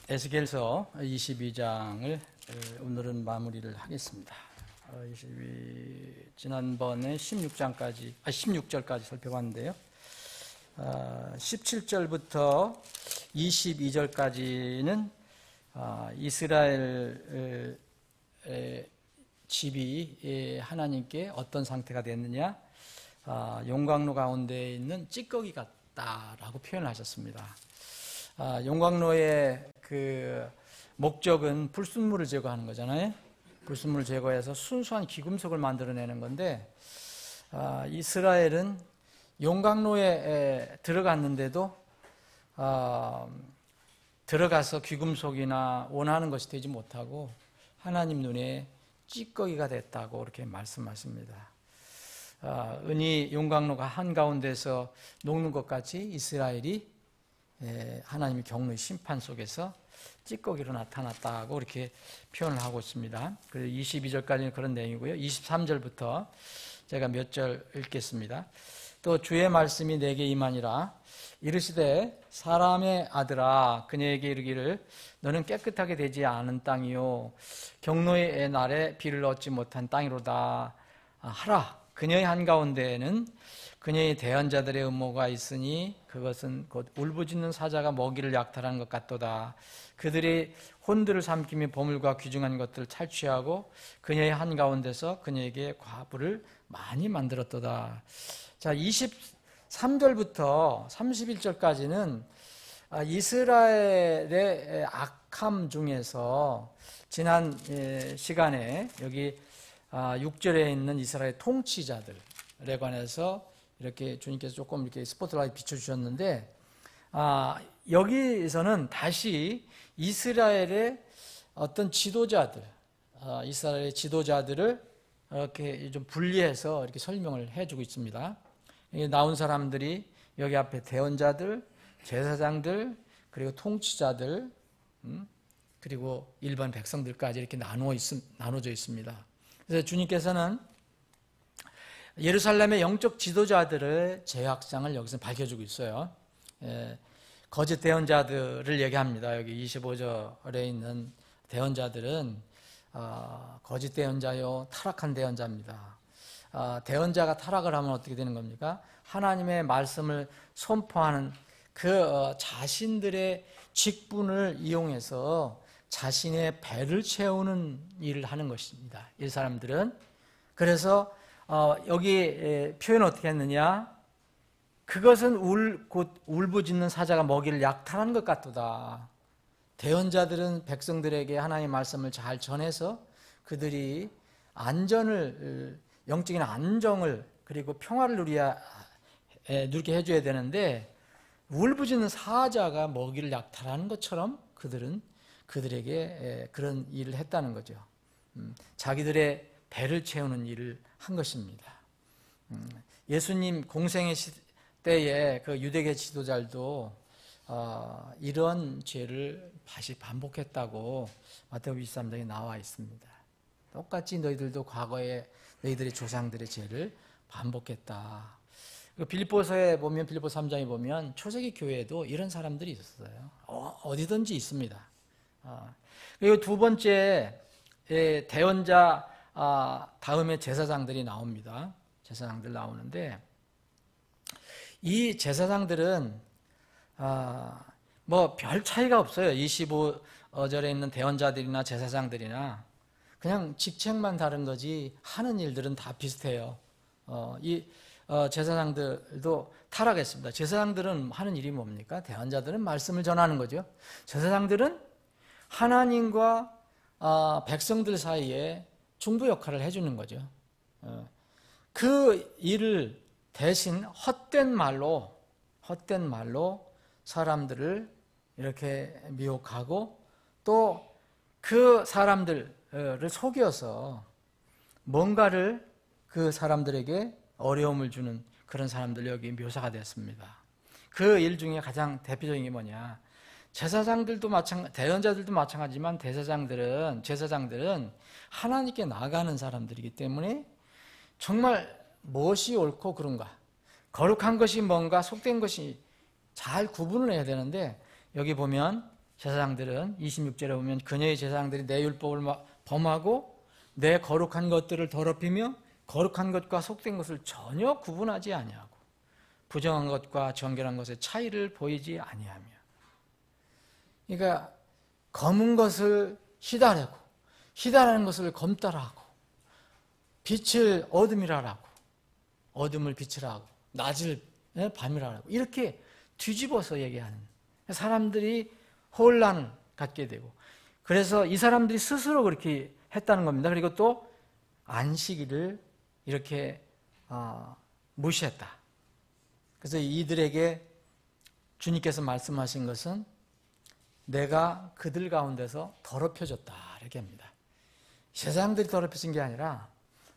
에스겔서 22장을 오늘은 마무리를 하겠습니다. 지난번에 16절까지 살펴봤는데요. 17절부터 22절까지는 이스라엘 집이 하나님께 어떤 상태가 됐느냐, 용광로 가운데 있는 찌꺼기 같다라고 표현을 하셨습니다. 용광로의 그 목적은 불순물을 제거하는 거잖아요. 불순물을 제거해서 순수한 귀금속을 만들어내는 건데, 이스라엘은 용광로에 들어갔는데도 들어가서 귀금속이나 원하는 것이 되지 못하고 하나님 눈에 찌꺼기가 됐다고 이렇게 말씀하십니다. 은이 용광로가 한가운데서 녹는 것 같이 이스라엘이 하나님의 경로의 심판 속에서 찌꺼기로 나타났다고 이렇게 표현을 하고 있습니다. 그래서 22절까지는 그런 내용이고요. 23절부터 제가 몇 절 읽겠습니다. 또 주의 말씀이 내게 임하니라. 이르시되 사람의 아들아, 그녀에게 이르기를 너는 깨끗하게 되지 않은 땅이요 경노의 날에 비를 얻지 못한 땅이로다 하라. 그녀의 한가운데에는 그녀의 대언자들의 음모가 있으니 그것은 곧 울부짖는 사자가 먹이를 약탈하는 것 같도다. 그들이 혼들을 삼키며 보물과 귀중한 것들을 탈취하고 그녀의 한가운데서 그녀에게 과부를 많이 만들었도다. 자, 23절부터 31절까지는 이스라엘의 악함 중에서 지난 시간에 여기 6절에 있는 이스라엘 통치자들에 관해서 이렇게 주님께서 조금 이렇게 스포트라이트 비춰주셨는데, 여기서는 다시 이스라엘의 어떤 지도자들, 이스라엘의 지도자들을 이렇게 좀 분리해서 이렇게 설명을 해주고 있습니다. 나온 사람들이 여기 앞에 대언자들, 제사장들, 그리고 통치자들, 그리고 일반 백성들까지 이렇게 나눠져 있습니다. 그래서 주님께서는 예루살렘의 영적 지도자들의 죄악상을 여기서 밝혀주고 있어요. 거짓 대언자들을 얘기합니다. 여기 25절에 있는 대언자들은 거짓 대언자요, 타락한 대언자입니다. 대언자가 타락을 하면 어떻게 되는 겁니까? 하나님의 말씀을 선포하는 그 자신들의 직분을 이용해서 자신의 배를 채우는 일을 하는 것입니다. 이 사람들은. 그래서 여기 표현을 어떻게 했느냐? 그것은 곧 울부짖는 사자가 먹이를 약탈하는 것 같도다. 대언자들은 백성들에게 하나님의 말씀을 잘 전해서 그들이 영적인 안정을 그리고 평화를 누리게 해줘야 되는데, 울부짖는 사자가 먹이를 약탈하는 것처럼 그들에게 그런 일을 했다는 거죠. 자기들의 배를 채우는 일을 한 것입니다. 예수님 공생의 때에 그 유대계 지도자들도 이런 죄를 다시 반복했다고 마태복음 23장에 나와 있습니다. 똑같이 너희들도 과거에 너희들의 조상들의 죄를 반복했다. 빌립보서에 보면, 빌립보 3장에 보면 초세기 교회에도 이런 사람들이 있었어요. 어디든지 있습니다. 그리고 두 번째 대언자 다음에 제사장들이 나옵니다. 제사장들 나오는데, 이 제사장들은 뭐 별 차이가 없어요. 25절에 있는 대언자들이나 제사장들이나 그냥 직책만 다른 거지 하는 일들은 다 비슷해요. 제사장들도 타락했습니다. 제사장들은 하는 일이 뭡니까? 대언자들은 말씀을 전하는 거죠. 제사장들은 하나님과 백성들 사이에 중보 역할을 해주는 거죠. 그 일을 대신 헛된 말로 사람들을 이렇게 미혹하고 또 그 사람들을 속여서 뭔가를 그 사람들에게 어려움을 주는 그런 사람들이 여기 묘사가 됐습니다. 그 일 중에 가장 대표적인 게 뭐냐? 대언자들도 마찬가지지만 제사장들은 하나님께 나가는 사람들이기 때문에 정말 무엇이 옳고 그른가, 거룩한 것이 뭔가, 속된 것이 잘 구분을 해야 되는데, 여기 보면 제사장들은 26절에 보면 그녀의 제사장들이 내 율법을 범하고 내 거룩한 것들을 더럽히며 거룩한 것과 속된 것을 전혀 구분하지 아니하고 부정한 것과 정결한 것의 차이를 보이지 아니하며. 그러니까 검은 것을 희다라고, 희다라는 것을 검다라 하고, 빛을 어둠이라 하고, 어둠을 빛이라 하고, 낮을 밤이라 하고, 이렇게 뒤집어서 얘기하는, 사람들이 혼란을 갖게 되고, 그래서 이 사람들이 스스로 그렇게 했다는 겁니다. 그리고 또 안식일을 이렇게 무시했다. 그래서 이들에게 주님께서 말씀하신 것은 내가 그들 가운데서 더럽혀졌다 이렇게 합니다. 세상들이 더럽혀진 게 아니라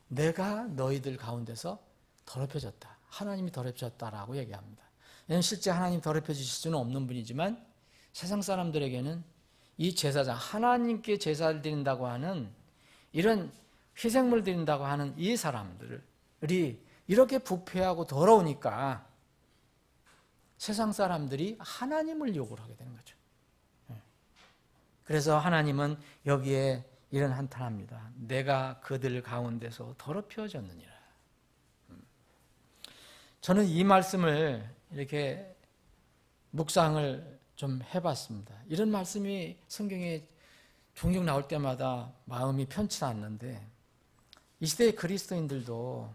내가 너희들 가운데서 더럽혀졌다. 하나님이 더럽혀졌다라고 얘기합니다. 왜냐하면 실제 하나님 더럽혀지실 수는 없는 분이지만 세상 사람들에게는 이 제사장, 하나님께 제사를 드린다고 하는 이런 희생물 드린다고 하는 이 사람들이 이렇게 부패하고 더러우니까 세상 사람들이 하나님을 욕을 하게 되는 거죠. 그래서 하나님은 여기에 이런 한탄합니다. 내가 그들 가운데서 더럽혀졌느니라. 저는 이 말씀을 이렇게 묵상을 좀 해봤습니다. 이런 말씀이 성경에 종종 나올 때마다 마음이 편치 않는데 이 시대의 그리스도인들도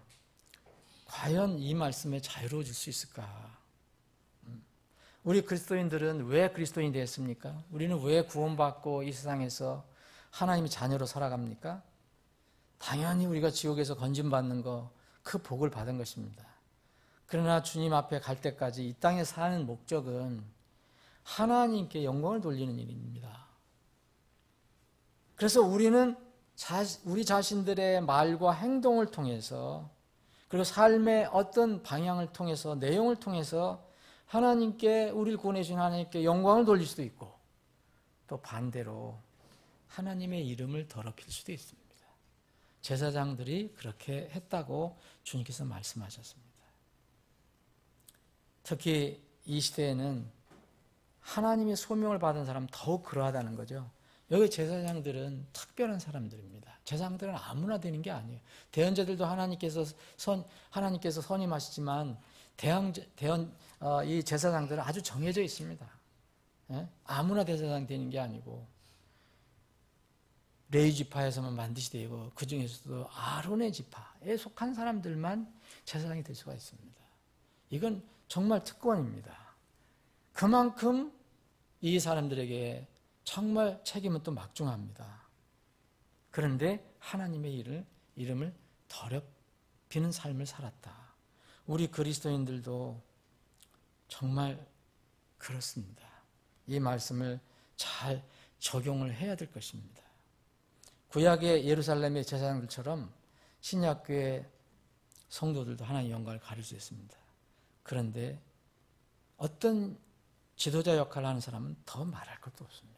과연 이 말씀에 자유로워질 수 있을까? 우리 그리스도인들은 왜 그리스도인이 되었습니까? 우리는 왜 구원받고 이 세상에서 하나님의 자녀로 살아갑니까? 당연히 우리가 지옥에서 건진받는 거, 그 복을 받은 것입니다. 그러나 주님 앞에 갈 때까지 이 땅에 사는 목적은 하나님께 영광을 돌리는 일입니다. 그래서 우리는 우리 자신들의 말과 행동을 통해서 그리고 삶의 어떤 방향을 통해서 내용을 통해서 하나님께 우리를 구원해 주신 하나님께 영광을 돌릴 수도 있고 또 반대로 하나님의 이름을 더럽힐 수도 있습니다. 제사장들이 그렇게 했다고 주님께서 말씀하셨습니다. 특히 이 시대에는 하나님의 소명을 받은 사람은 더욱 그러하다는 거죠. 여기 제사장들은 특별한 사람들입니다. 제사장들은 아무나 되는 게 아니에요. 대언자들도 하나님께서 선임하시지만 이 제사장들은 아주 정해져 있습니다. 아무나 제사장 되는 게 아니고 레위 지파에서만 반드시 되고 그 중에서도 아론의 지파에 속한 사람들만 제사장이 될 수가 있습니다. 이건 정말 특권입니다. 그만큼 이 사람들에게 정말 책임은 또 막중합니다. 그런데 하나님의 이름을 더럽히는 삶을 살았다. 우리 그리스도인들도 정말 그렇습니다. 이 말씀을 잘 적용을 해야 될 것입니다. 구약의 예루살렘의 제사장들처럼 신약교의 성도들도 하나님의 영광을 가릴 수 있습니다. 그런데 어떤 지도자 역할을 하는 사람은 더 말할 것도 없습니다.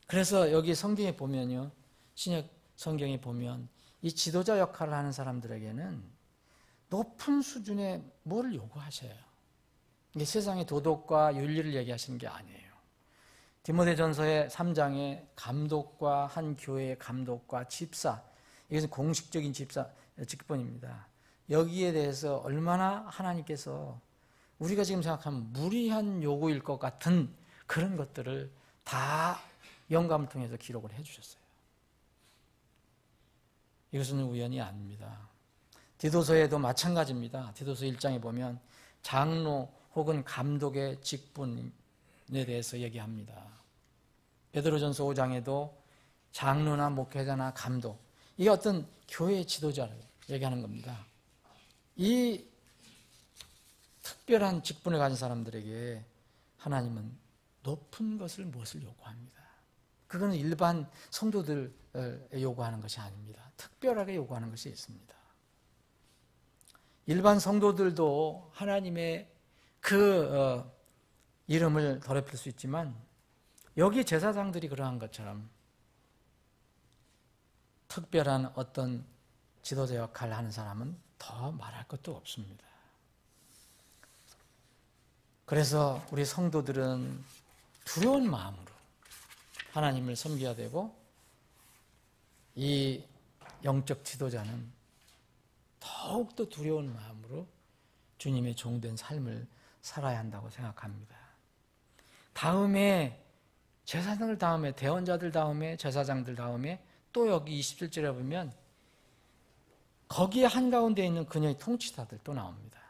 그래서 여기 성경에 보면요, 신약 성경에 보면 이 지도자 역할을 하는 사람들에게는 높은 수준의 뭐를 요구하셔요. 이게 세상의 도덕과 윤리를 얘기하시는 게 아니에요. 디모데전서의 3장에 감독과 한 교회의 감독과 집사, 이것은 공식적인 직분입니다. 여기에 대해서 얼마나 하나님께서 우리가 지금 생각하면 무리한 요구일 것 같은 그런 것들을 다 영감을 통해서 기록을 해주셨어요. 이것은 우연이 아닙니다. 디도서에도 마찬가지입니다. 디도서 1장에 보면 장로 혹은 감독의 직분에 대해서 얘기합니다. 베드로전서 5장에도 장로나 목회자나 감독, 이게 어떤 교회의 지도자를 얘기하는 겁니다. 이 특별한 직분을 가진 사람들에게 하나님은 높은 것을 무엇을 요구합니다. 그거는 일반 성도들에 요구하는 것이 아닙니다. 특별하게 요구하는 것이 있습니다. 일반 성도들도 하나님의 그 이름을 더럽힐 수 있지만 여기 제사장들이 그러한 것처럼 특별한 어떤 지도자 역할을 하는 사람은 더 말할 것도 없습니다. 그래서 우리 성도들은 두려운 마음으로 하나님을 섬겨야 되고, 이 영적 지도자는 더욱더 두려운 마음으로 주님의 종된 삶을 살아야 한다고 생각합니다. 다음에 제사장들 다음에, 대언자들 다음에, 제사장들 다음에 또 여기 27절에 보면 거기에 한가운데 있는 그녀의 통치자들 또 나옵니다.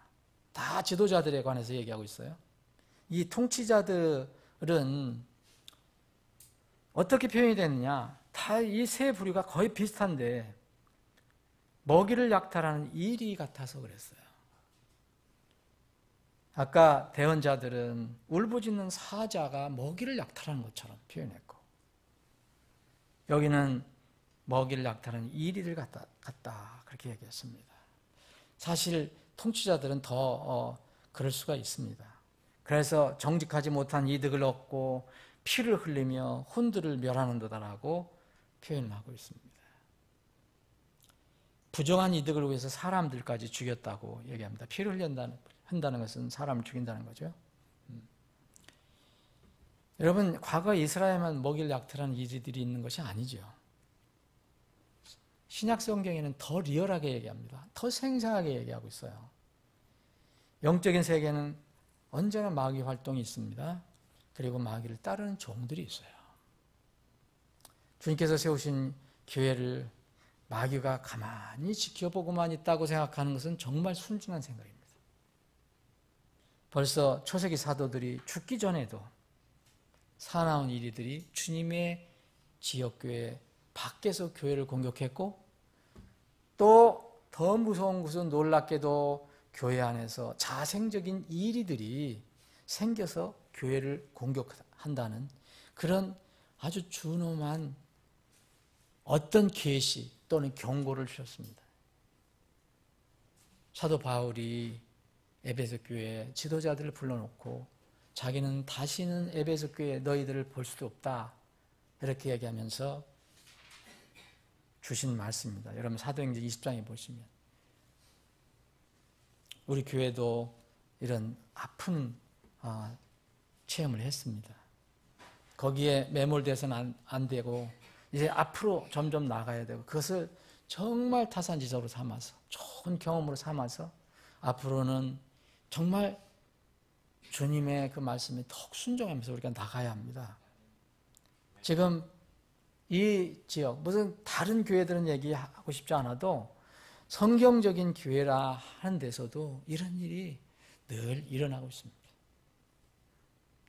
다 지도자들에 관해서 얘기하고 있어요. 이 통치자들은 어떻게 표현이 되느냐, 다 이 세 부류가 거의 비슷한데 먹이를 약탈하는 이리 같아서 그랬어요. 아까 대언자들은 울부짖는 사자가 먹이를 약탈하는 것처럼 표현했고, 여기는 먹이를 약탈하는 이리들 같다 그렇게 얘기했습니다. 사실 통치자들은 더 그럴 수가 있습니다. 그래서 정직하지 못한 이득을 얻고 피를 흘리며 혼들을 멸하는 도다라고 표현을 하고 있습니다. 부정한 이득을 위해서 사람들까지 죽였다고 얘기합니다. 피를 한다는 것은 사람을 죽인다는 거죠. 여러분, 과거 이스라엘만 먹이를 약탈하는 이들이 있는 것이 아니죠. 신약 성경에는 더 리얼하게 얘기합니다. 더 생생하게 얘기하고 있어요. 영적인 세계는 언제나 마귀 활동이 있습니다. 그리고 마귀를 따르는 종들이 있어요. 주님께서 세우신 교회를 마귀가 가만히 지켜보고만 있다고 생각하는 것은 정말 순진한 생각입니다. 벌써 초세기 사도들이 죽기 전에도 사나운 이리들이 주님의 지역교회 밖에서 교회를 공격했고, 또 더 무서운 것은 놀랍게도 교회 안에서 자생적인 이리들이 생겨서 교회를 공격한다는 그런 아주 준엄한 어떤 계시 또는 경고를 주셨습니다. 사도 바울이 에베소 교회 지도자들을 불러놓고 자기는 다시는 에베소 교회 너희들을 볼 수도 없다 이렇게 얘기하면서 주신 말씀입니다. 여러분 사도행전 20장에 보시면 우리 교회도 이런 아픈 체험을 했습니다. 거기에 매몰돼서는 안 되고 이제 앞으로 점점 나가야 되고, 그것을 정말 타산지석으로 삼아서 좋은 경험으로 삼아서 앞으로는 정말 주님의 그 말씀에 더욱 순종하면서 우리가 나가야 합니다. 지금 이 지역, 무슨 다른 교회들은 얘기하고 싶지 않아도 성경적인 교회라 하는 데서도 이런 일이 늘 일어나고 있습니다.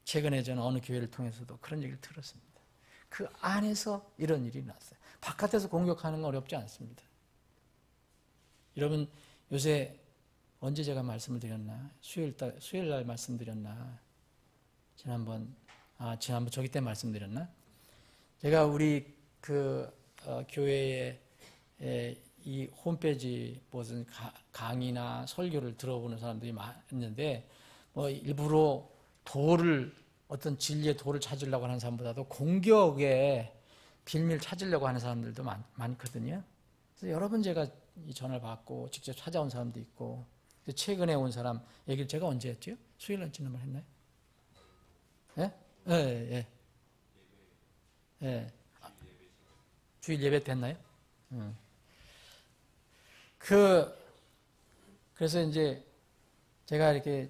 최근에 저는 어느 교회를 통해서도 그런 얘기를 들었습니다. 그 안에서 이런 일이 났어요. 바깥에서 공격하는 건 어렵지 않습니다. 여러분, 요새 언제 제가 말씀을 드렸나? 수요일 날 말씀드렸나? 지난번 저기 때 말씀드렸나? 제가 우리 교회에 이 홈페이지 무슨 강의나 설교를 들어보는 사람들이 많은데, 뭐 일부러 어떤 진리의 도를 찾으려고 하는 사람보다도 공격의 빌미를 찾으려고 하는 사람들도 많거든요. 그래서 여러 번 제가 이 전화를 받고 직접 찾아온 사람도 있고, 최근에 온 사람 얘기를 제가 언제 했죠? 수요일 날 지난번 했나요? 예? 예. 주일 예배 됐나요? 그래서 이제 제가 이렇게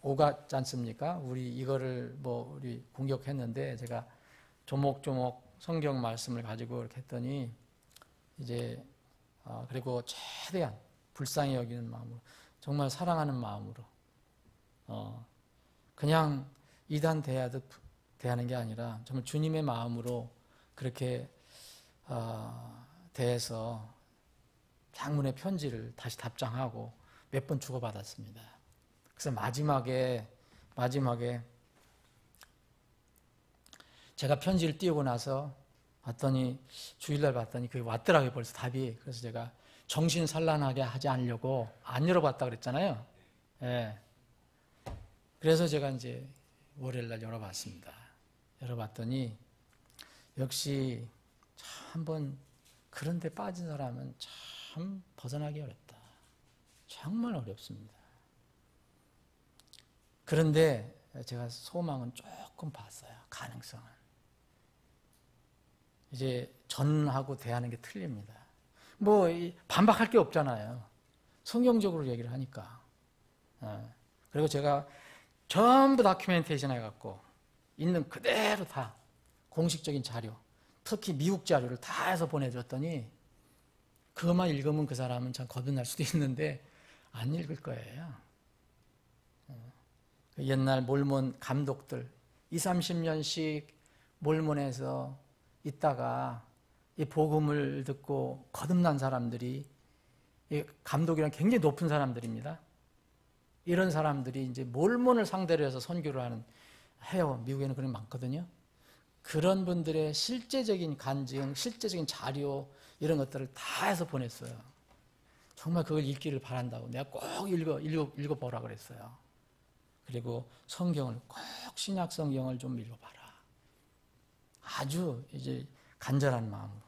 오갔지 않습니까? 우리 이거를 우리 공격했는데, 제가 조목조목 성경 말씀을 가지고 이렇게 했더니, 이제, 그리고 최대한 불쌍히 여기는 마음으로, 정말 사랑하는 마음으로, 그냥 이단 대하듯 대하는 게 아니라, 정말 주님의 마음으로 그렇게, 대해서 장문의 편지를 다시 답장하고 몇 번 주고받았습니다. 그래서 마지막에 제가 편지를 띄우고 나서 주일날 봤더니 그게 왔더라고요, 벌써 답이. 그래서 제가 정신산란하게 하지 않으려고 안 열어봤다 그랬잖아요. 예. 그래서 제가 이제 월요일날 열어봤습니다. 열어봤더니 역시 한번 그런 데 빠진 사람은 참 벗어나기 어렵다. 정말 어렵습니다. 그런데 제가 소망은 조금 봤어요. 가능성은. 이제 전하고 대하는 게 틀립니다. 뭐 반박할 게 없잖아요. 성경적으로 얘기를 하니까. 그리고 제가 전부 다큐멘테이션 해갖고 있는 그대로 다 공식적인 자료, 특히 미국 자료를 다 해서 보내줬더니 그것만 읽으면 그 사람은 참 거듭날 수도 있는데 안 읽을 거예요. 옛날 몰몬 감독들 20, 30년씩 몰몬에서 있다가 이 복음을 듣고 거듭난 사람들이, 이 감독이랑 굉장히 높은 사람들입니다. 이런 사람들이 이제 몰몬을 상대로 해서 선교를 해요. 미국에는 그런 게 많거든요. 그런 분들의 실제적인 간증, 실제적인 자료 이런 것들을 다 해서 보냈어요. 정말 그걸 읽기를 바란다고 내가 꼭 읽어보라 그랬어요. 그리고 성경을 꼭 신약 성경을 좀 읽어봐라. 아주 이제 간절한 마음으로.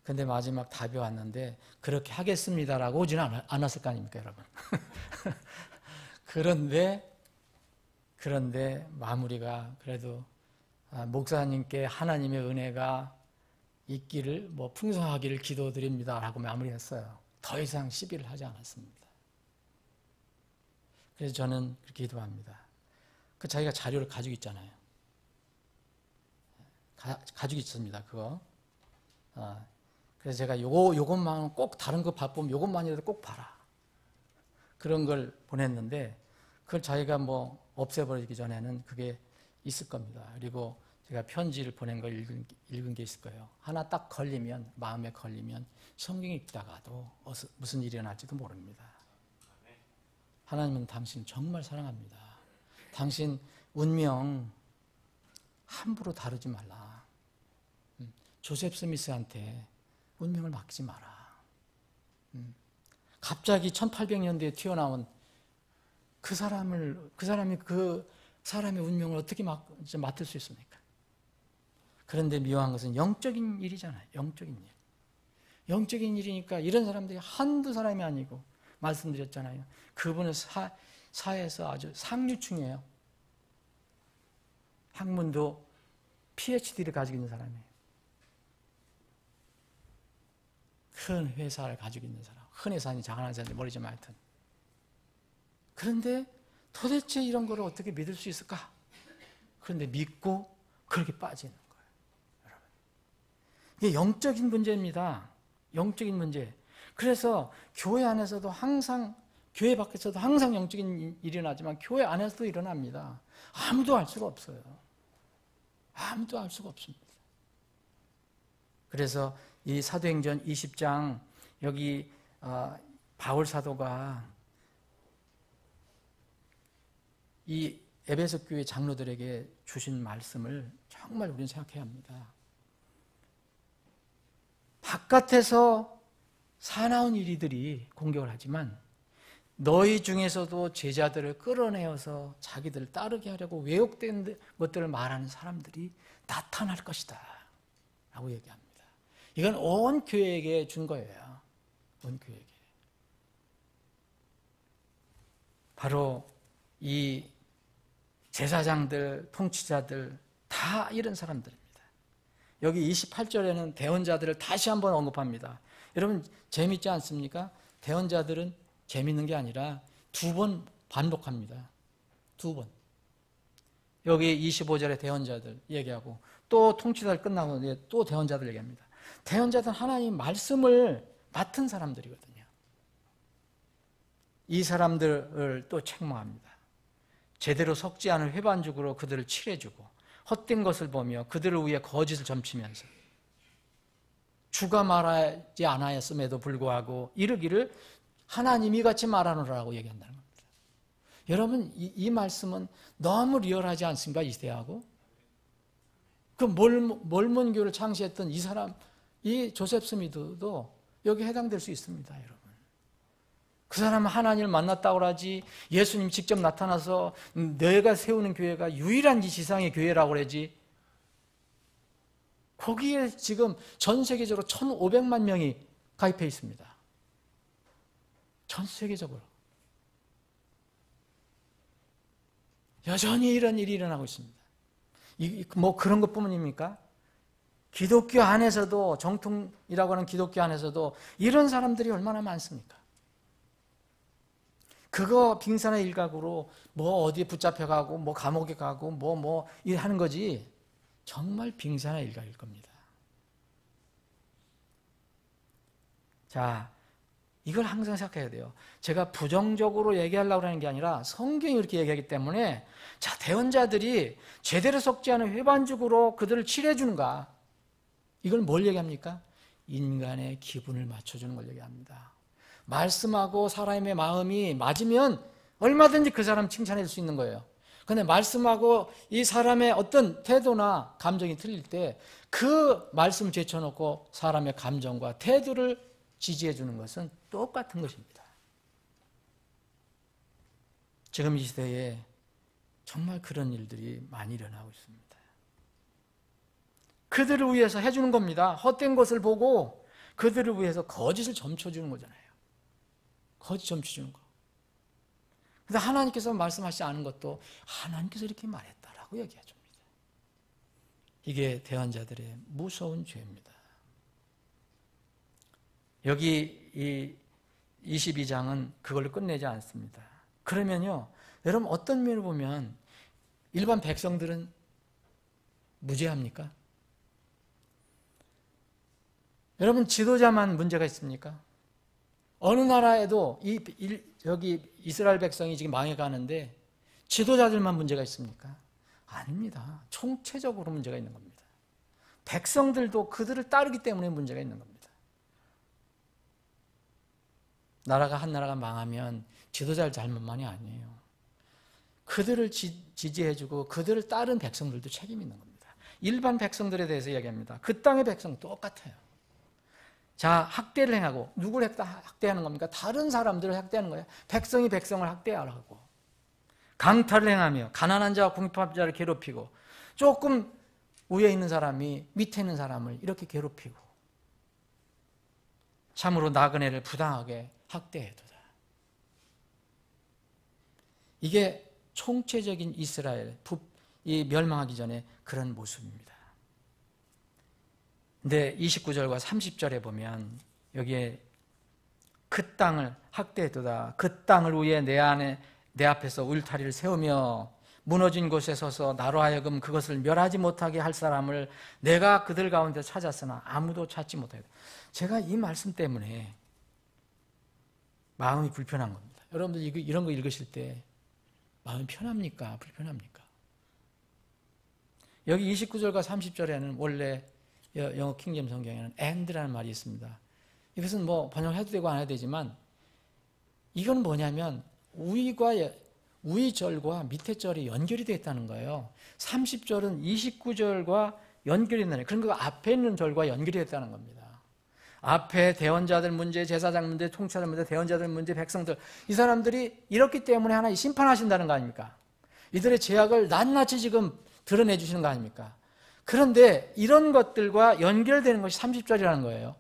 근데 마지막 답이 왔는데 그렇게 하겠습니다라고 오지는 않았을 거 아닙니까, 여러분? 그런데 마무리가 그래도 목사님께 하나님의 은혜가 있기를 풍성하기를 기도드립니다라고 마무리했어요. 더 이상 시비를 하지 않았습니다. 그래서 저는 그렇게 기도합니다. 그 자기가 자료를 가지고 있잖아요. 가지고 있습니다. 그거. 그래서 제가 요것만 꼭 다른 거 바쁘면 요것만이라도 꼭 봐라. 그런 걸 보냈는데 그걸 자기가 없애버리기 전에는 그게 있을 겁니다. 그리고 제가 편지를 보낸 걸 읽은 게 있을 거예요. 하나 딱 걸리면, 마음에 걸리면 성경에 읽다가도 무슨 일이 일어날지도 모릅니다. 하나님은 당신 정말 사랑합니다. 당신 운명 함부로 다루지 말라. 조셉 스미스한테 운명을 맡기지 마라. 갑자기 1800년대에 튀어나온 그 사람의 운명을 어떻게 맡을 수 있습니까? 그런데 묘한 것은 영적인 일이잖아요. 영적인 일. 영적인 일이니까 이런 사람들이 한두 사람이 아니고 말씀드렸잖아요. 그분은 사회에서 아주 상류층이에요. 학문도 PhD를 가지고 있는 사람이에요. 큰 회사를 가지고 있는 사람. 큰 회사니 작은 회사인지 모르지만 하여튼. 그런데 도대체 이런 거를 어떻게 믿을 수 있을까? 그런데 믿고 그렇게 빠지는 거예요. 여러분. 이게 영적인 문제입니다. 영적인 문제. 그래서 교회 안에서도 항상, 교회 밖에서도 항상 영적인 일이 일어나지만 교회 안에서도 일어납니다. 아무도 알 수가 없어요. 아무도 알 수가 없습니다. 그래서 이 사도행전 20장 여기 바울 사도가 이 에베소 교회 장로들에게 주신 말씀을 정말 우리는 생각해야 합니다. 바깥에서 사나운 이리들이 공격을 하지만 너희 중에서도 제자들을 끌어내어서 자기들을 따르게 하려고 왜곡된 것들을 말하는 사람들이 나타날 것이다 라고 얘기합니다. 이건 온 교회에게 준 거예요. 온 교회에게. 바로 이 제사장들, 통치자들 다 이런 사람들입니다. 여기 28절에는 대언자들을 다시 한번 언급합니다. 여러분 재밌지 않습니까? 대언자들은 재밌는 게 아니라 2번 반복합니다. 2번. 여기 25절에 대언자들 얘기하고 또 통치자들 끝나고 또 대언자들 얘기합니다. 대언자들은 하나님 말씀을 맡은 사람들이거든요. 이 사람들을 또 책망합니다. 제대로 섞지 않은 회반죽으로 그들을 칠해주고 헛된 것을 보며 그들을 위해 거짓을 점치면서 주가 말하지 않았음에도 불구하고 이르기를 하나님이 같이 말하노라고 얘기한다는 겁니다. 여러분 이 말씀은 너무 리얼하지 않습니까? 이 시대하고. 그 몰몬교를 창시했던 이 사람, 이 조셉 스미드도 여기 해당될 수 있습니다. 여러분. 그 사람은 하나님을 만났다고 하지 예수님 직접 나타나서 내가 세우는 교회가 유일한 이 지상의 교회라고 그러지. 거기에 지금 전 세계적으로 1,500만 명이 가입해 있습니다. 전 세계적으로. 여전히 이런 일이 일어나고 있습니다. 뭐 그런 것뿐입니까? 기독교 안에서도, 정통이라고 하는 기독교 안에서도 이런 사람들이 얼마나 많습니까? 그거 빙산의 일각으로 뭐 어디에 붙잡혀가고 뭐 감옥에 가고 뭐 하는 거지, 정말 빙산의 일각일 겁니다. 자, 이걸 항상 생각해야 돼요. 제가 부정적으로 얘기하려고 하는 게 아니라 성경이 이렇게 얘기하기 때문에, 자, 대언자들이 제대로 속지 않은 회반죽으로 그들을 치료해 주는가? 이걸 뭘 얘기합니까? 인간의 기분을 맞춰주는 걸 얘기합니다. 말씀하고 사람의 마음이 맞으면 얼마든지 그 사람 칭찬해 줄 수 있는 거예요. 그런데 말씀하고 이 사람의 어떤 태도나 감정이 틀릴 때 그 말씀을 제쳐놓고 사람의 감정과 태도를 지지해 주는 것은 똑같은 것입니다. 지금 이 시대에 정말 그런 일들이 많이 일어나고 있습니다. 그들을 위해서 해주는 겁니다. 헛된 것을 보고 그들을 위해서 거짓을 점쳐주는 거잖아요. 거짓 점쳐주는 거. 근데 하나님께서 말씀하시지 않은 것도 하나님께서 이렇게 말했다라고 얘기해 줍니다. 이게 대언자들의 무서운 죄입니다. 여기 이 22장은 그걸로 끝내지 않습니다. 그러면요, 여러분 어떤 면을 보면 일반 백성들은 무죄합니까? 여러분 지도자만 문제가 있습니까? 어느 나라에도 여기 이스라엘 백성이 지금 망해가는데 지도자들만 문제가 있습니까? 아닙니다. 총체적으로 문제가 있는 겁니다. 백성들도 그들을 따르기 때문에 문제가 있는 겁니다. 한 나라가 망하면 지도자의 잘못만이 아니에요. 그들을 지지해주고 그들을 따른 백성들도 책임이 있는 겁니다. 일반 백성들에 대해서 이야기합니다. 그 땅의 백성은 똑같아요. 자, 학대를 행하고, 누구를 학대하는 겁니까? 다른 사람들을 학대하는 거예요. 백성이 백성을 학대하라고. 강탈을 행하며 가난한 자와 궁핍한 자를 괴롭히고, 조금 위에 있는 사람이 밑에 있는 사람을 이렇게 괴롭히고, 참으로 나그네를 부당하게 학대해도다. 이게 총체적인 이스라엘, 이 멸망하기 전에 그런 모습입니다. 근데 29절과 30절에 보면 여기에 그 땅을 학대해도다. 그 땅을 위해 내 앞에서 울타리를 세우며 무너진 곳에 서서 나로 하여금 그것을 멸하지 못하게 할 사람을 내가 그들 가운데 찾았으나 아무도 찾지 못하겠다. 제가 이 말씀 때문에 마음이 불편한 겁니다. 여러분들 이런 거 읽으실 때 마음이 편합니까? 불편합니까? 여기 29절과 30절에는 원래 영어 킹제임 성경에는 and라는 말이 있습니다. 이것은 뭐 번역해도 되고 안 해도 되지만, 이건 뭐냐면 위 절과 밑에 절이 연결이 되어 있다는 거예요. 30절은 29절과 연결이 있는 거예요. 그러니까 그 앞에 있는 절과 연결이 됐다는 겁니다. 앞에 대언자들 문제, 제사장 문제, 통치자들 문제, 대언자들 문제, 백성들, 이 사람들이 이렇기 때문에 하나님 심판하신다는 거 아닙니까? 이들의 죄악을 낱낱이 지금 드러내 주시는 거 아닙니까? 그런데 이런 것들과 연결되는 것이 30절이라는 거예요.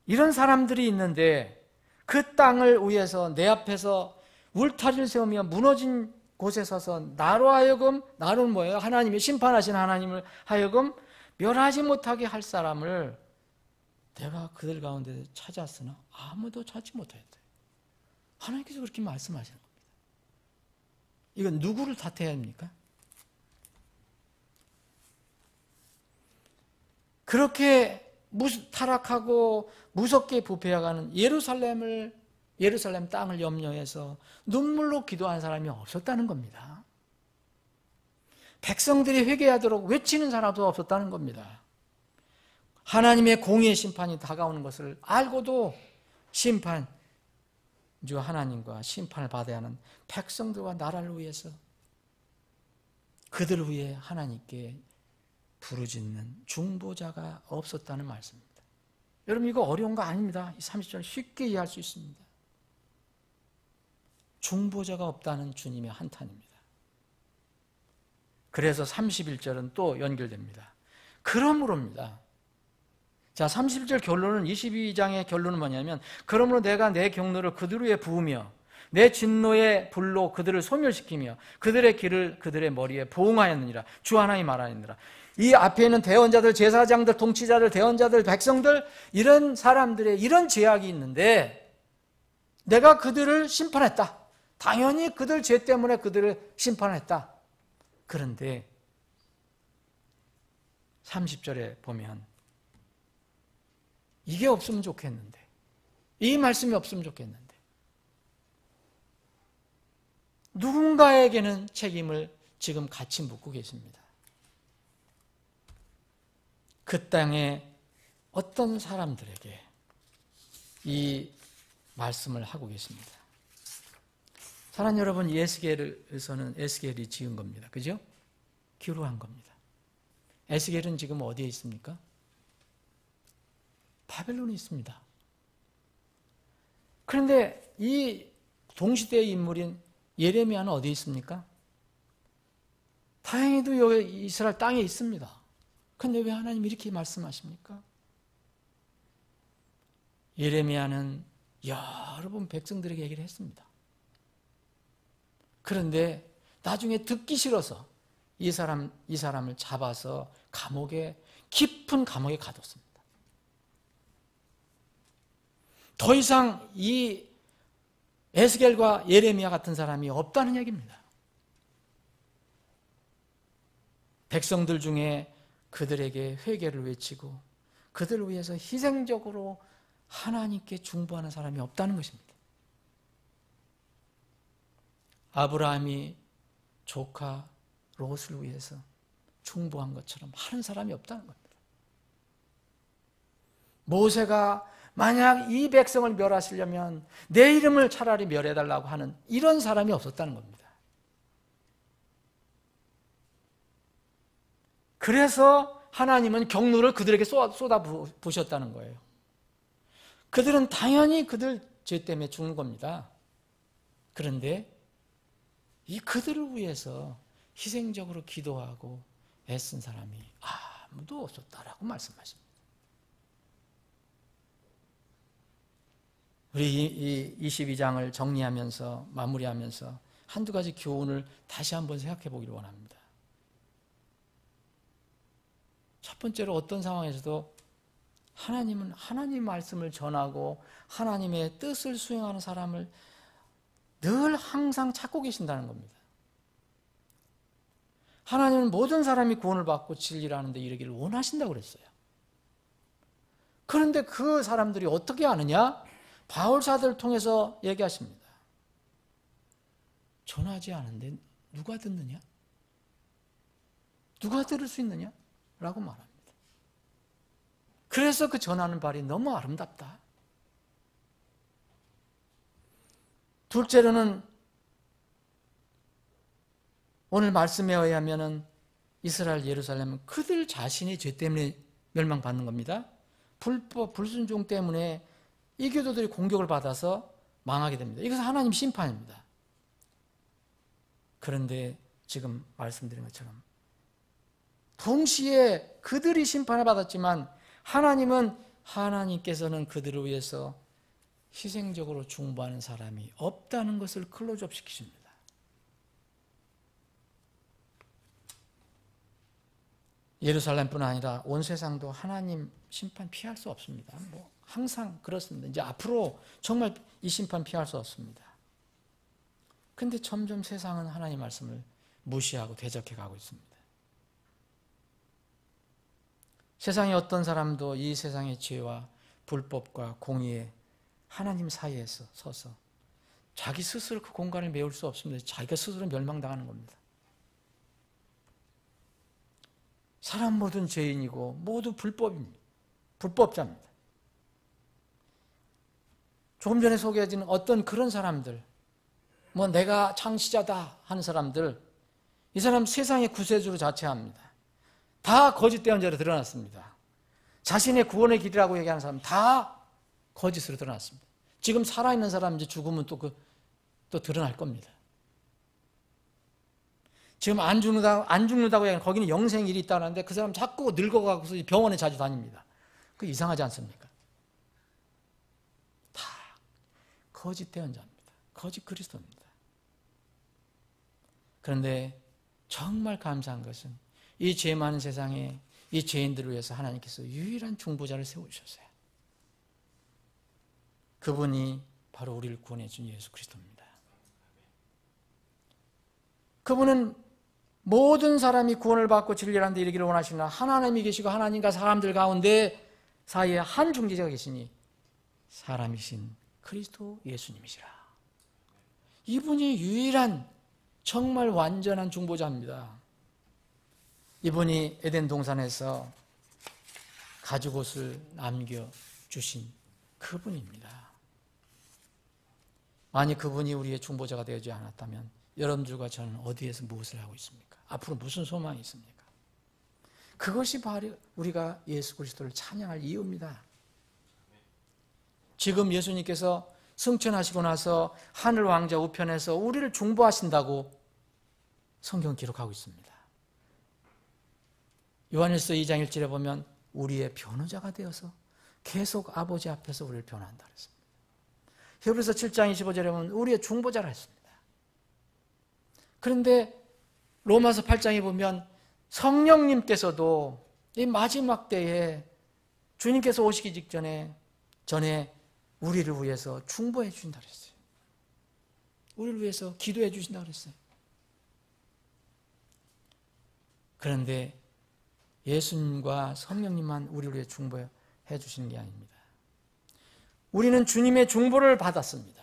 이런 사람들이 있는데 그 땅을 위해서 내 앞에서 울타리를 세우며 무너진 곳에 서서 나로 하여금, 나는 뭐예요? 하나님이 심판하신 하나님을 하여금 멸하지 못하게 할 사람을 내가 그들 가운데 찾았으나 아무도 찾지 못하였다. 하나님께서 그렇게 말씀하시는 겁니다. 이건 누구를 탓해야 합니까? 그렇게 타락하고 무섭게 부패해가는 예루살렘 땅을 염려해서 눈물로 기도한 사람이 없었다는 겁니다. 백성들이 회개하도록 외치는 사람도 없었다는 겁니다. 하나님의 공의의 심판이 다가오는 것을 알고도 심판주 하나님과 심판을 받아야 하는 백성들과 나라를 위해서, 그들을 위해 하나님께 부르짖는 중보자가 없었다는 말씀입니다. 여러분, 이거 어려운 거 아닙니다. 이 30절 쉽게 이해할 수 있습니다. 중보자가 없다는 주님의 한탄입니다. 그래서 31절은 또 연결됩니다. 그러므로입니다. 자, 31절 결론은, 22장의 결론은 뭐냐면, 그러므로 내가 내 경로를 그들 위에 부으며 내 진노의 불로 그들을 소멸시키며 그들의 길을 그들의 머리에 보응하였느니라. 주 하나님 말하느니라. 이 앞에 있는 대언자들, 제사장들, 통치자들, 대언자들, 백성들, 이런 사람들의 이런 제약이 있는데 내가 그들을 심판했다. 당연히 그들 죄 때문에 그들을 심판했다. 그런데 30절에 보면 이게 없으면 좋겠는데, 이 말씀이 없으면 좋겠는데, 누군가에게는 책임을 지금 같이 묻고 계십니다. 그 땅에 어떤 사람들에게 이 말씀을 하고 계십니다. 사랑하는 여러분, 이 에스겔에서는 에스겔이 지은 겁니다. 그죠? 기록한 겁니다. 에스겔은 지금 어디에 있습니까? 바벨론에 있습니다. 그런데 이 동시대의 인물인 예레미야는 어디에 있습니까? 다행히도 여기 이스라엘 땅에 있습니다. 그런데 왜 하나님이 이렇게 말씀하십니까? 예레미야는 여러 번 백성들에게 얘기를 했습니다. 그런데 나중에 듣기 싫어서 이 사람을 잡아서 깊은 감옥에 가뒀습니다. 더 이상 이 에스겔과 예레미야 같은 사람이 없다는 얘기입니다. 백성들 중에 그들에게 회개를 외치고 그들을 위해서 희생적으로 하나님께 중보하는 사람이 없다는 것입니다. 아브라함이 조카 롯을 위해서 중보한 것처럼 하는 사람이 없다는 겁니다. 모세가 만약 이 백성을 멸하시려면 내 이름을 차라리 멸해달라고 하는 이런 사람이 없었다는 겁니다. 그래서 하나님은 경로를 그들에게 쏟아 부으셨다는 거예요. 그들은 당연히 그들 죄 때문에 죽는 겁니다. 그런데 이 그들을 위해서 희생적으로 기도하고 애쓴 사람이 아무도 없었다라고 말씀하십니다. 우리 이 22장을 정리하면서 마무리하면서 한두 가지 교훈을 다시 한번 생각해 보기를 원합니다. 첫 번째로 어떤 상황에서도 하나님은 하나님 말씀을 전하고 하나님의 뜻을 수행하는 사람을 늘 항상 찾고 계신다는 겁니다. 하나님은 모든 사람이 구원을 받고 진리를 하는데 이르기를 원하신다고 그랬어요. 그런데 그 사람들이 어떻게 아느냐? 바울사들을 통해서 얘기하십니다. 전하지 않은데 누가 듣느냐? 누가 들을 수 있느냐? 라고 말합니다. 그래서 그 전하는 발이 너무 아름답다. 둘째로는 오늘 말씀에 의하면 이스라엘 예루살렘은 그들 자신이 죄 때문에 멸망받는 겁니다. 불순종 때문에 이 교도들이 공격을 받아서 망하게 됩니다. 이것은 하나님 심판입니다. 그런데 지금 말씀드린 것처럼 동시에 그들이 심판을 받았지만 하나님께서는 그들을 위해서 희생적으로 중보하는 사람이 없다는 것을 클로즈업 시키십니다. 예루살렘뿐 아니라 온 세상도 하나님 심판 피할 수 없습니다. 항상 그렇습니다. 이제 앞으로 정말 이 심판 피할 수 없습니다. 그런데 점점 세상은 하나님 말씀을 무시하고 대적해 가고 있습니다. 세상의 어떤 사람도 이 세상의 죄와 불법과 공의에 하나님 사이에서 서서 자기 스스로 그 공간을 메울 수 없습니다. 자기가 스스로 멸망당하는 겁니다. 사람 모든 죄인이고 모두 불법입니다. 불법자입니다. 조금 전에 소개해진 어떤 그런 사람들, 내가 창시자다 하는 사람들, 이 사람 세상의 구세주로 자처합니다. 다 거짓 대언자로 드러났습니다. 자신의 구원의 길이라고 얘기하는 사람 다 거짓으로 드러났습니다. 지금 살아있는 사람 이제 죽으면 또 드러날 겁니다. 지금 안 죽는다고 얘기하는 거기는 영생일이 있다는데 그 사람 자꾸 늙어가고서 병원에 자주 다닙니다. 그 이상하지 않습니까? 다 거짓 대언자입니다. 거짓 그리스도입니다. 그런데 정말 감사한 것은 이 죄 많은 세상에 이 죄인들을 위해서 하나님께서 유일한 중보자를 세우셨어요. 그분이 바로 우리를 구원해 준 예수 그리스도입니다. 그분은 모든 사람이 구원을 받고 진리라는 데 이르기를 원하시나 하나님이 계시고 하나님과 사람들 가운데 사이에 한 중재자가 계시니 사람이신 그리스도 예수님이시라. 이분이 유일한 정말 완전한 중보자입니다. 이분이 에덴 동산에서 가죽옷을 남겨주신 그분입니다. 만약 그분이 우리의 중보자가 되지 않았다면 여러분들과 저는 어디에서 무엇을 하고 있습니까? 앞으로 무슨 소망이 있습니까? 그것이 바로 우리가 예수 그리스도를 찬양할 이유입니다. 지금 예수님께서 승천하시고 나서 하늘 왕자 우편에서 우리를 중보하신다고 성경 기록하고 있습니다. 요한일서 2장 1절에 보면 우리의 변호자가 되어서 계속 아버지 앞에서 우리를 변호한다 그랬습니다. 히브리서 7장 25절에 보면 우리의 중보자라 했습니다. 그런데 로마서 8장에 보면 성령님께서도 이 마지막 때에 주님께서 오시기 전에 우리를 위해서 중보해 주신다 그랬어요. 우리를 위해서 기도해 주신다 그랬어요. 그런데 예수님과 성령님만 우리를 위해 중보해 주시는 게 아닙니다. 우리는 주님의 중보를 받았습니다.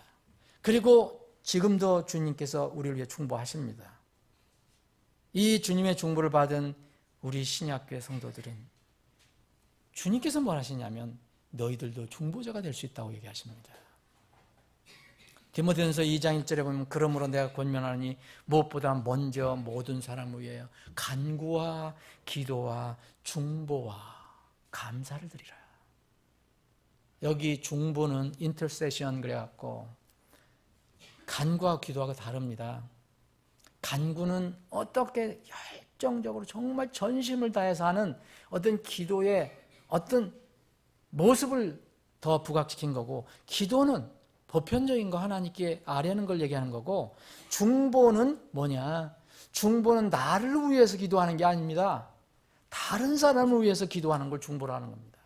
그리고 지금도 주님께서 우리를 위해 중보하십니다. 이 주님의 중보를 받은 우리 신약교회 성도들은 주님께서 뭘 하시냐면 너희들도 중보자가 될 수 있다고 얘기하십니다. 디모데전서 2장 1절에 보면 그러므로 내가 권면하니 무엇보다 먼저 모든 사람을 위하여 간구와 기도와 중보와 감사를 드리라. 여기 중보는 인터세션 그래갖고 간구와 기도하고 다릅니다. 간구는 어떻게 열정적으로 정말 전심을 다해서 하는 어떤 기도의 어떤 모습을 더 부각시킨 거고, 기도는 보편적인 거 하나님께 아뢰는 걸 얘기하는 거고, 중보는 뭐냐? 중보는 나를 위해서 기도하는 게 아닙니다. 다른 사람을 위해서 기도하는 걸 중보로 하는 겁니다.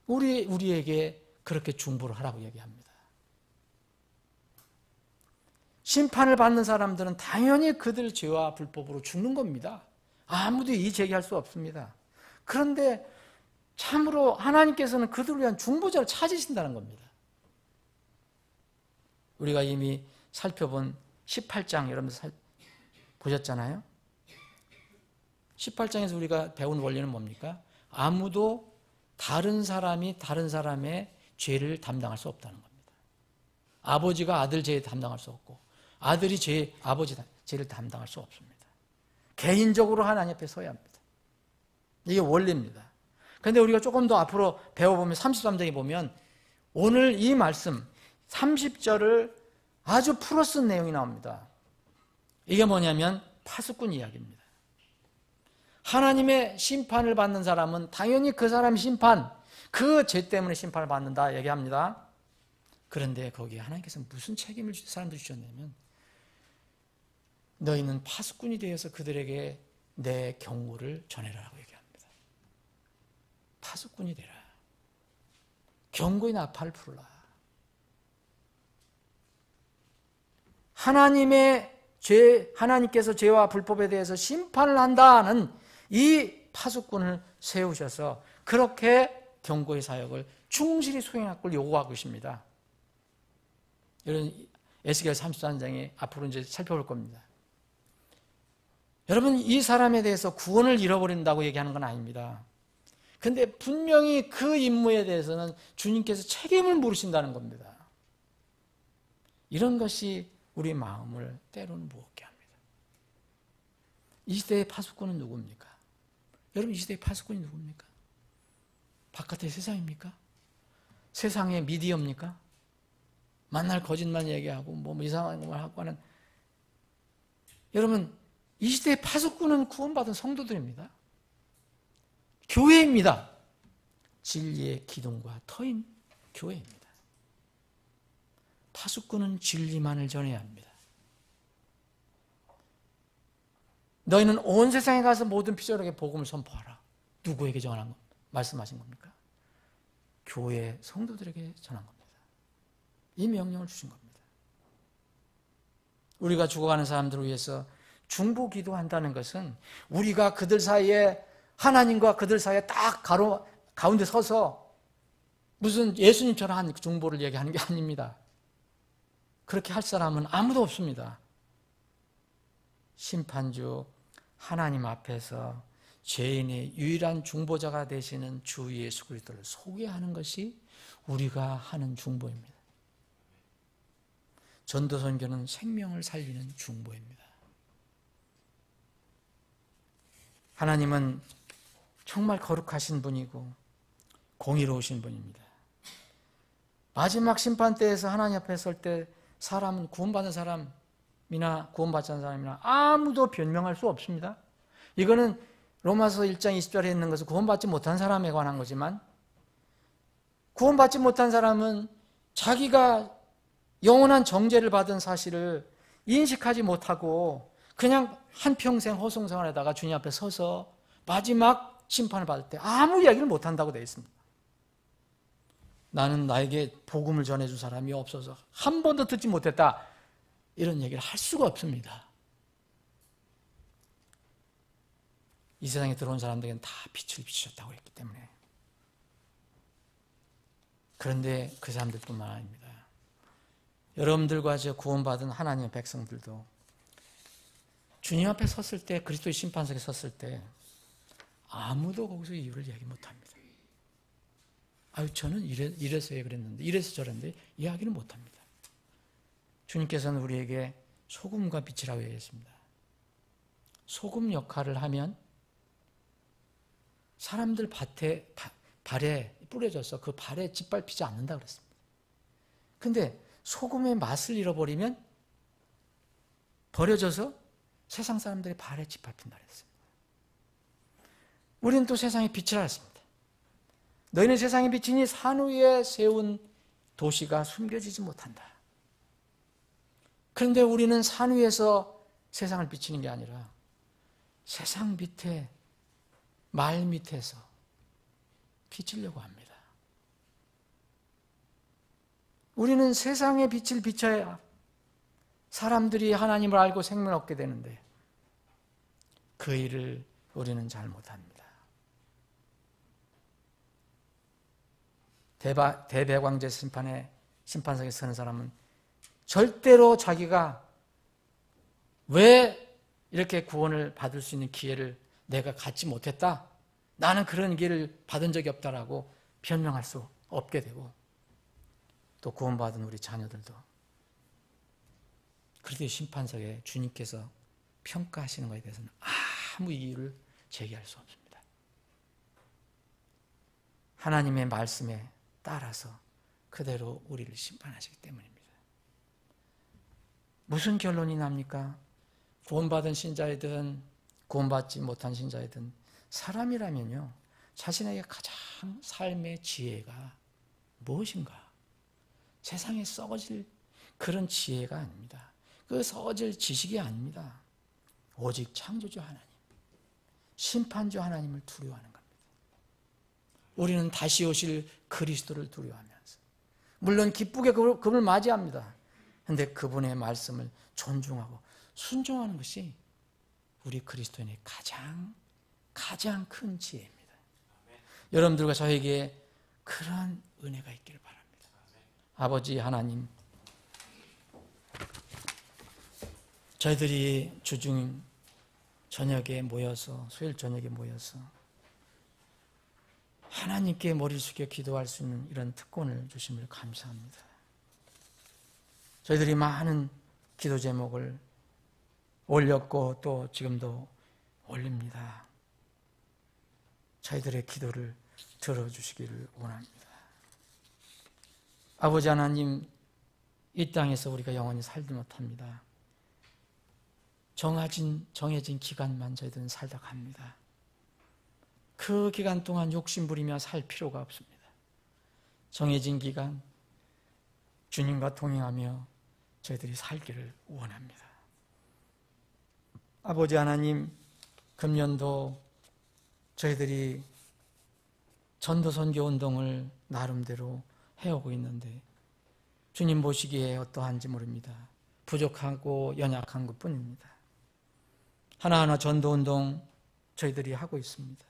우리에게 그렇게 중보를 하라고 얘기합니다. 심판을 받는 사람들은 당연히 그들 죄와 불법으로 죽는 겁니다. 아무도 이의 제기할 수 없습니다. 그런데 참으로 하나님께서는 그들을 위한 중보자를 찾으신다는 겁니다. 우리가 이미 살펴본 18장 여러분들 보셨잖아요. 18장에서 우리가 배운 원리는 뭡니까? 아무도 다른 사람이 다른 사람의 죄를 담당할 수 없다는 겁니다. 아버지가 아들 죄를 담당할 수 없고 아들이 아버지 죄를 담당할 수 없습니다. 개인적으로 하나님 앞에 서야 합니다. 이게 원리입니다. 그런데 우리가 조금 더 앞으로 배워보면 33장에 보면 오늘 이 말씀 30절을 아주 풀어 쓴 내용이 나옵니다. 이게 뭐냐면 파수꾼 이야기입니다. 하나님의 심판을 받는 사람은 당연히 그 사람 심판, 그 죄 때문에 심판을 받는다 얘기합니다. 그런데 거기에 하나님께서 무슨 책임을 사람들이 주셨냐면 너희는 파수꾼이 되어서 그들에게 내 경고를 전해라라고 얘기합니다. 파수꾼이 되라. 경고의 나팔을 불라. 하나님께서 죄와 불법에 대해서 심판을 한다는 이 파수꾼을 세우셔서 그렇게 경고의 사역을 충실히 수행할 걸 요구하고 계십니다. 이런 에스겔 33장에 앞으로 이제 살펴볼 겁니다. 여러분, 이 사람에 대해서 구원을 잃어버린다고 얘기하는 건 아닙니다. 근데 분명히 그 임무에 대해서는 주님께서 책임을 물으신다는 겁니다. 이런 것이 우리 마음을 때로는 무겁게 합니다. 이 시대의 파수꾼은 누굽니까? 여러분, 이 시대의 파수꾼이 누굽니까? 바깥의 세상입니까? 세상의 미디어입니까? 만날 거짓말 얘기하고 뭐 이상한 말 하고 하는, 여러분, 이 시대의 파수꾼은 구원받은 성도들입니다. 교회입니다. 진리의 기둥과 터인 교회입니다. 파수꾼은 진리만을 전해야 합니다. 너희는 온 세상에 가서 모든 피조물에게 복음을 선포하라. 누구에게 전한 겁니까? 말씀하신 겁니까? 교회 성도들에게 전한 겁니다. 이 명령을 주신 겁니다. 우리가 죽어가는 사람들을 위해서 중보 기도한다는 것은 우리가 그들 사이에, 하나님과 그들 사이에 딱 가운데 서서 무슨 예수님처럼 한 중보를 얘기하는 게 아닙니다. 그렇게 할 사람은 아무도 없습니다. 심판주 하나님 앞에서 죄인의 유일한 중보자가 되시는 주 예수 그리스도를 소개하는 것이 우리가 하는 중보입니다. 전도선교는 생명을 살리는 중보입니다. 하나님은 정말 거룩하신 분이고 공의로우신 분입니다. 마지막 심판 때에서 하나님 앞에 설 때 사람은 구원받은 사람이나 구원받지 않은 사람이나 아무도 변명할 수 없습니다. 이거는 로마서 1장 20절에 있는 것은 구원받지 못한 사람에 관한 거지만, 구원받지 못한 사람은 자기가 영원한 정죄를 받은 사실을 인식하지 못하고 그냥 한평생 허송생활에다가 주님 앞에 서서 마지막 심판을 받을 때 아무 이야기를 못한다고 되어 있습니다. 나는 나에게 복음을 전해줄 사람이 없어서 한 번도 듣지 못했다, 이런 얘기를 할 수가 없습니다. 이 세상에 들어온 사람들에게는 다 빛을 비추셨다고 했기 때문에. 그런데 그 사람들뿐만 아닙니다. 여러분들과 저 구원받은 하나님의 백성들도 주님 앞에 섰을 때, 그리스도의 심판석에 섰을 때 아무도 거기서 이유를 얘기 못합니다. 아유, 저는 이래서 그랬는데, 이래서 저랬는데 이야기를 못합니다. 주님께서는 우리에게 소금과 빛이라고 얘기했습니다. 소금 역할을 하면 사람들 발에 뿌려져서 그 발에 짓밟히지 않는다 그랬습니다. 근데 소금의 맛을 잃어버리면 버려져서 세상 사람들의 발에 짓밟힌다 그랬습니다. 우리는 또 세상의 빛이라 했습니다. 너희는 세상의 빛이니 산 위에 세운 도시가 숨겨지지 못한다. 그런데 우리는 산 위에서 세상을 비치는 게 아니라 세상 밑에, 말 밑에서 비치려고 합니다. 우리는 세상의 빛을 비춰야 사람들이 하나님을 알고 생명을 얻게 되는데 그 일을 우리는 잘 못합니다. 대배광제 심판석에 서는 사람은 절대로 자기가 왜 이렇게 구원을 받을 수 있는 기회를 내가 갖지 못했다, 나는 그런 기회를 받은 적이 없다라고 변명할 수 없게 되고, 또 구원받은 우리 자녀들도 그리스도의 심판석에 주님께서 평가하시는 것에 대해서는 아무 이유를 제기할 수 없습니다. 하나님의 말씀에 따라서 그대로 우리를 심판하시기 때문입니다. 무슨 결론이 납니까? 구원받은 신자이든 구원받지 못한 신자이든 사람이라면요, 자신에게 가장 삶의 지혜가 무엇인가? 세상에 썩어질 그런 지혜가 아닙니다. 그 썩어질 지식이 아닙니다. 오직 창조주 하나님, 심판주 하나님을 두려워하는 겁니다. 우리는 다시 오실 그리스도를 두려워하면서, 물론 기쁘게 그분을 맞이합니다. 그런데 그분의 말씀을 존중하고 순종하는 것이 우리 그리스도인의 가장 큰 지혜입니다. 여러분들과 저에게 그런 은혜가 있기를 바랍니다. 아버지 하나님, 저희들이 주중 저녁에 모여서, 수요일 저녁에 모여서 하나님께 머리를 숙여 기도할 수 있는 이런 특권을 주심을 감사합니다. 저희들이 많은 기도 제목을 올렸고 또 지금도 올립니다. 저희들의 기도를 들어주시기를 원합니다. 아버지 하나님, 이 땅에서 우리가 영원히 살지 못합니다. 정해진 기간만 저희들은 살다 갑니다. 그 기간 동안 욕심 부리며 살 필요가 없습니다. 정해진 기간, 주님과 동행하며 저희들이 살기를 원합니다. 아버지 하나님, 금년도 저희들이 전도선교 운동을 나름대로 해오고 있는데 주님 보시기에 어떠한지 모릅니다. 부족하고 연약한 것뿐입니다. 하나하나 전도운동 저희들이 하고 있습니다.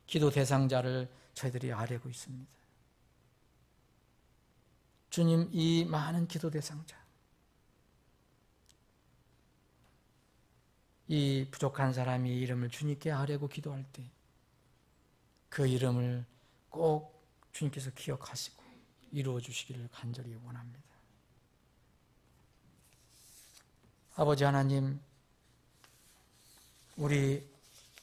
기도 대상자를 저희들이 아뢰고 있습니다. 주님, 이 많은 기도 대상자, 이 부족한 사람이 이름을 주님께 아뢰고 기도할 때 그 이름을 꼭 주님께서 기억하시고 이루어 주시기를 간절히 원합니다. 아버지 하나님, 우리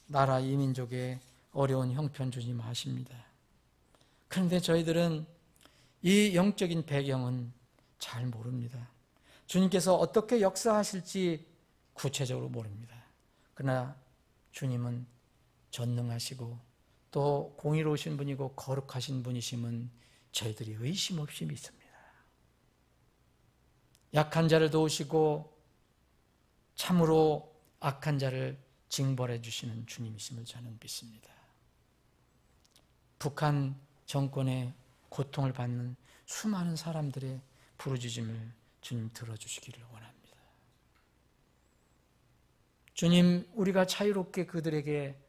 나라 이 민족의 어려운 형편 주님 아십니다. 그런데 저희들은 이 영적인 배경은 잘 모릅니다. 주님께서 어떻게 역사하실지 구체적으로 모릅니다. 그러나 주님은 전능하시고 또 공의로우신 분이고 거룩하신 분이심은 저희들이 의심 없이 믿습니다. 약한 자를 도우시고 참으로 악한 자를 징벌해 주시는 주님이심을 저는 믿습니다. 북한 정권의 고통을 받는 수많은 사람들의 부르짖음을 주님 들어주시기를 원합니다. 주님, 우리가 자유롭게 그들에게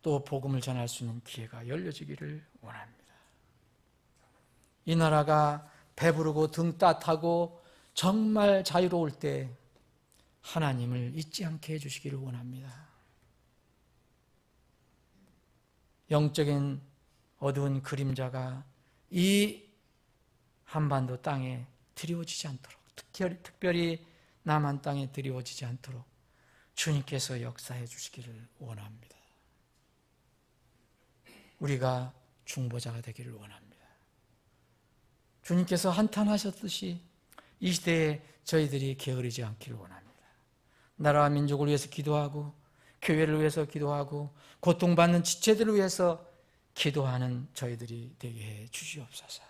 또 복음을 전할 수 있는 기회가 열려지기를 원합니다. 이 나라가 배부르고 등 따뜻하고 정말 자유로울 때 하나님을 잊지 않게 해주시기를 원합니다. 영적인 어두운 그림자가 이 한반도 땅에 드리워지지 않도록, 특별히 남한 땅에 드리워지지 않도록 주님께서 역사해 주시기를 원합니다. 우리가 중보자가 되기를 원합니다. 주님께서 한탄하셨듯이 이 시대에 저희들이 게으르지 않기를 원합니다. 나라와 민족을 위해서 기도하고 교회를 위해서 기도하고 고통받는 지체들을 위해서 기도하는 저희들이 되게 해 주시옵소서.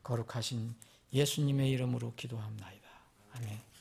거룩하신 예수님의 이름으로 기도합나이다. 아멘.